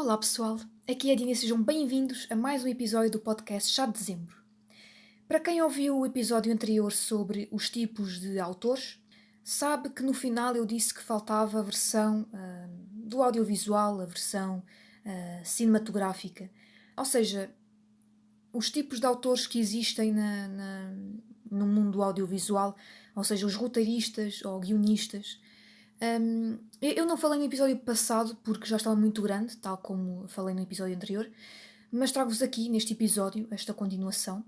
Olá pessoal, aqui é a Dina e sejam bem-vindos a mais um episódio do podcast Chá de Dezembro. Para quem ouviu o episódio anterior sobre os tipos de autores, sabe que no final eu disse que faltava a versão do audiovisual, a versão cinematográfica. Ou seja, os tipos de autores que existem no mundo audiovisual, ou seja, os roteiristas ou guionistas. Eu não falei no episódio passado porque já estava muito grande, tal como falei no episódio anterior, mas trago-vos aqui, neste episódio, esta continuação.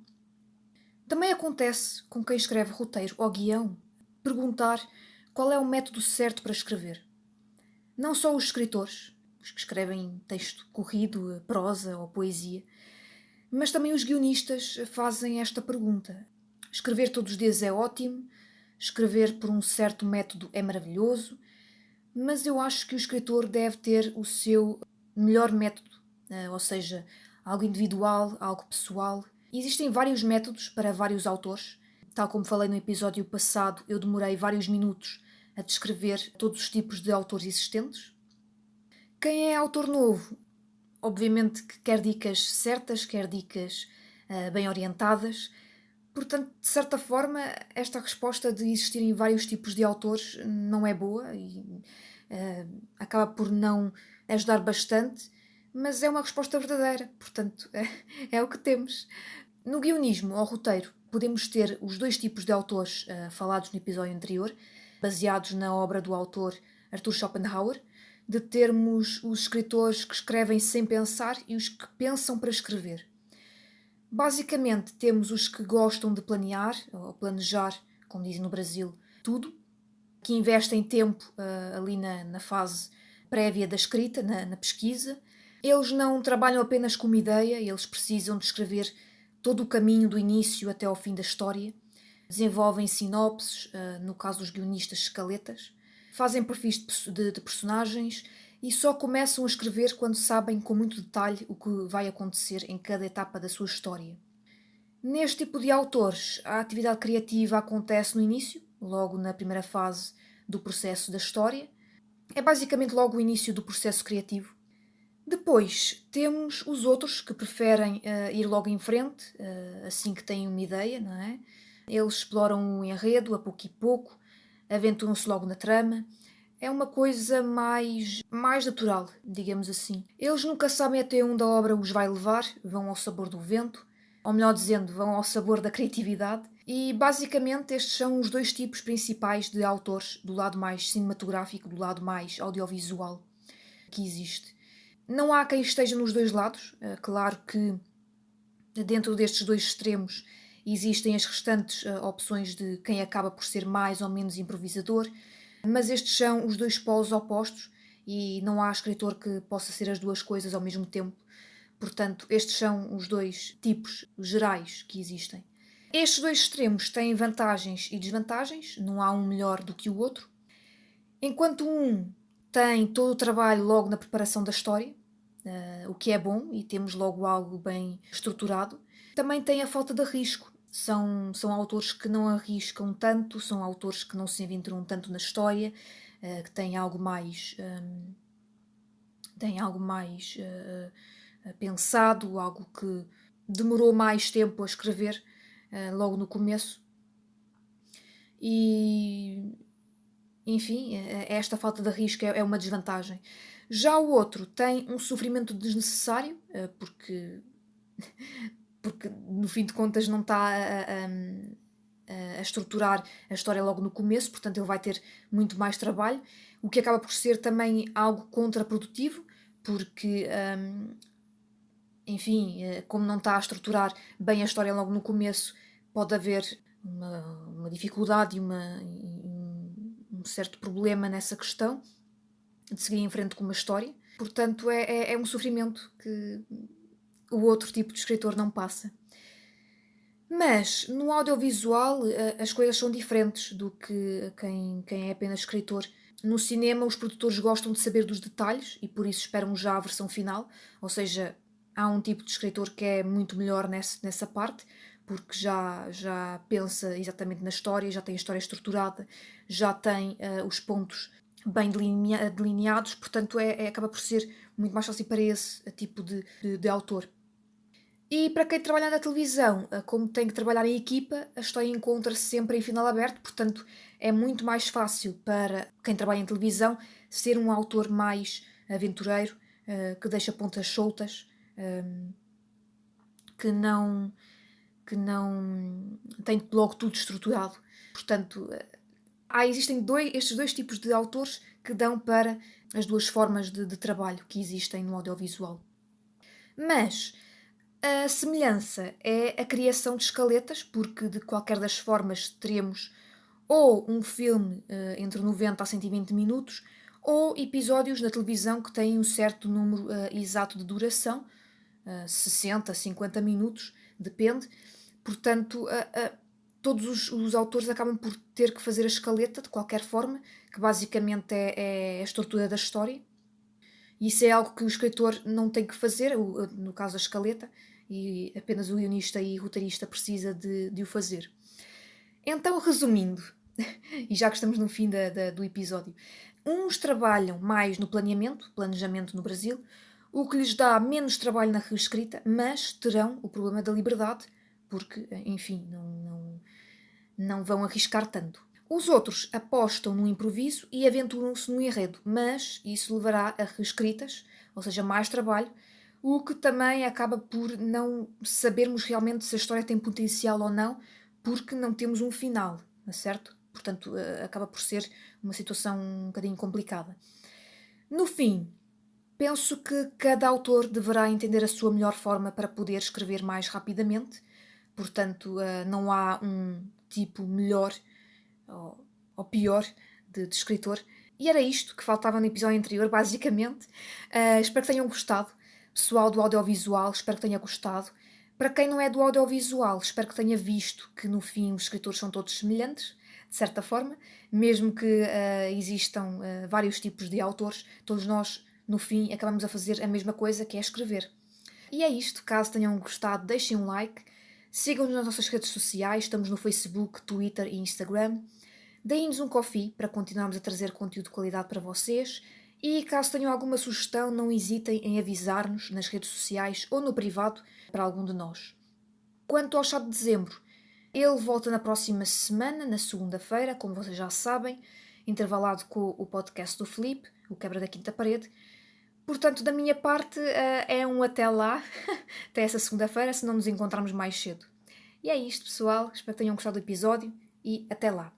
Também acontece com quem escreve roteiro ou guião perguntar qual é o método certo para escrever. Não só os escritores, os que escrevem texto corrido, prosa ou poesia, mas também os guionistas fazem esta pergunta. Escrever todos os dias é ótimo, escrever por um certo método é maravilhoso, mas eu acho que o escritor deve ter o seu melhor método, ou seja, algo individual, algo pessoal. Existem vários métodos para vários autores. Tal como falei no episódio passado, eu demorei vários minutos a descrever todos os tipos de autores existentes. Quem é autor novo, obviamente que quer dicas certas, quer dicas bem orientadas. Portanto, de certa forma, esta resposta de existirem vários tipos de autores não é boa e acaba por não ajudar bastante, mas é uma resposta verdadeira, portanto, é o que temos. No guionismo ou roteiro, podemos ter os dois tipos de autores falados no episódio anterior, baseados na obra do autor Arthur Schopenhauer, de termos os escritores que escrevem sem pensar e os que pensam para escrever. Basicamente, temos os que gostam de planear, ou planejar, como dizem no Brasil, tudo, que investem tempo ali na fase prévia da escrita, na pesquisa. Eles não trabalham apenas com uma ideia, eles precisam de escrever todo o caminho do início até ao fim da história. Desenvolvem sinopses, no caso dos guionistas, escaletas. Fazem perfis de personagens e só começam a escrever quando sabem com muito detalhe o que vai acontecer em cada etapa da sua história. Neste tipo de autores, a atividade criativa acontece no início, logo na primeira fase do processo da história. É basicamente logo o início do processo criativo. Depois temos os outros que preferem ir logo em frente, assim que têm uma ideia, não é? Eles exploram o enredo a pouco e pouco, aventuram-se logo na trama. É uma coisa mais natural, digamos assim. Eles nunca sabem até onde a obra os vai levar, vão ao sabor do vento, ou melhor dizendo, vão ao sabor da criatividade. E basicamente estes são os dois tipos principais de autores, do lado mais cinematográfico, do lado mais audiovisual que existe. Não há quem esteja nos dois lados, claro que dentro destes dois extremos existem as restantes opções de quem acaba por ser mais ou menos improvisador, mas estes são os dois polos opostos e não há escritor que possa ser as duas coisas ao mesmo tempo. Portanto, estes são os dois tipos gerais que existem. Estes dois extremos têm vantagens e desvantagens, não há um melhor do que o outro. Enquanto um tem todo o trabalho logo na preparação da história, o que é bom e temos logo algo bem estruturado, também tem a falta de risco. São autores que não arriscam tanto, são autores que não se aventuram tanto na história, que têm algo mais pensado, algo que demorou mais tempo a escrever logo no começo. E, enfim, esta falta de risco é uma desvantagem. Já o outro tem um sofrimento desnecessário, porque no fim de contas não está a estruturar a história logo no começo, portanto ele vai ter muito mais trabalho, o que acaba por ser também algo contraprodutivo, porque, enfim, como não está a estruturar bem a história logo no começo, pode haver uma dificuldade um certo problema nessa questão de seguir em frente com uma história. Portanto, é um sofrimento que o outro tipo de escritor não passa. Mas no audiovisual as coisas são diferentes do que quem é apenas escritor. No cinema os produtores gostam de saber dos detalhes e por isso esperam já a versão final, ou seja, há um tipo de escritor que é muito melhor nessa parte, porque já pensa exatamente na história, já tem a história estruturada, já tem os pontos bem delineados, portanto acaba por ser muito mais fácil para esse tipo de autor. E para quem trabalha na televisão, como tem que trabalhar em equipa, a história encontra-se sempre em final aberto, portanto é muito mais fácil para quem trabalha em televisão ser um autor mais aventureiro, que deixa pontas soltas, que não tem logo tudo estruturado. Portanto, existem estes dois tipos de autores que dão para as duas formas de trabalho que existem no audiovisual. Mas a semelhança é a criação de escaletas, porque de qualquer das formas teremos ou um filme entre 90 a 120 minutos, ou episódios na televisão que têm um certo número exato de duração, 60, 50 minutos, depende. Portanto, todos os autores acabam por ter que fazer a escaleta de qualquer forma, que basicamente é a estrutura da história. E isso é algo que o escritor não tem que fazer, no caso a escaleta, e apenas o guionista e roteirista precisa de o fazer. Então, resumindo, e já que estamos no fim do episódio, uns trabalham mais no planejamento no Brasil, o que lhes dá menos trabalho na reescrita, mas terão o problema da liberdade, porque, enfim, não vão arriscar tanto. Os outros apostam no improviso e aventuram-se no enredo, mas isso levará a reescritas, ou seja, mais trabalho, o que também acaba por não sabermos realmente se a história tem potencial ou não, porque não temos um final, certo? Portanto, acaba por ser uma situação um bocadinho complicada. No fim, penso que cada autor deverá entender a sua melhor forma para poder escrever mais rapidamente, portanto, não há um tipo melhor ou pior de escritor. E era isto que faltava no episódio anterior, basicamente. Espero que tenham gostado. Pessoal do audiovisual, espero que tenha gostado. Para quem não é do audiovisual, espero que tenha visto que no fim os escritores são todos semelhantes, de certa forma, mesmo que existam vários tipos de autores, todos nós, no fim, acabamos a fazer a mesma coisa, que é escrever. E é isto, caso tenham gostado, deixem um like, sigam-nos nas nossas redes sociais, estamos no Facebook, Twitter e Instagram. Deem-nos um coffee para continuarmos a trazer conteúdo de qualidade para vocês e caso tenham alguma sugestão, não hesitem em avisar-nos nas redes sociais ou no privado para algum de nós. Quanto ao chá de dezembro, ele volta na próxima semana, na segunda-feira, como vocês já sabem, intervalado com o podcast do Filipe, o Quebra da Quinta Parede. Portanto, da minha parte, é um até lá, até essa segunda-feira, se não nos encontrarmos mais cedo. E é isto, pessoal. Espero que tenham gostado do episódio e até lá.